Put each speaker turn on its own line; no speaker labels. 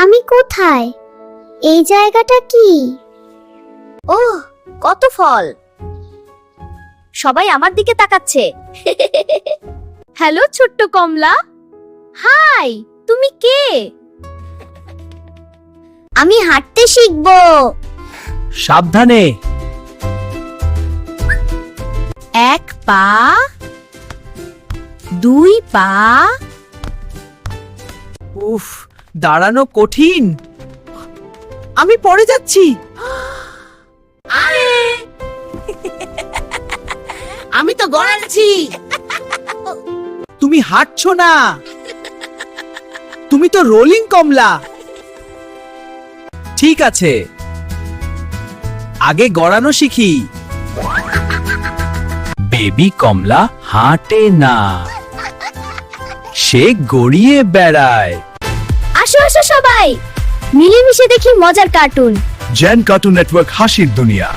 আমি কোথায়? এই জায়গাটা কি?
ওহ, কত ফল! সবাই আমার দিকে তাকাচ্ছে। হ্যালো ছোট্ট কমলা। হাই, তুমি কে?
আমি হাঁটতে শিখবো।
সাবধানে।
এক পা, দুই পা।
উফ, দাঁড়ানো কঠিন। আমি পড়ে যাচ্ছি।
আমি তো গড়াচ্ছি।
তুমি হাঁটছো না, তুমি তো রোলিং কমলা। ঠিক আছে, আগে গড়ানো শিখি। বেবি কমলা হাঁটে না, সে গড়িয়ে বেড়ায়।
আসো আসো সবাই, মিলেমিশে দেখি মজার কার্টুন।
জেন কার্টুন নেটওয়ার্ক হাসির দুনিয়া।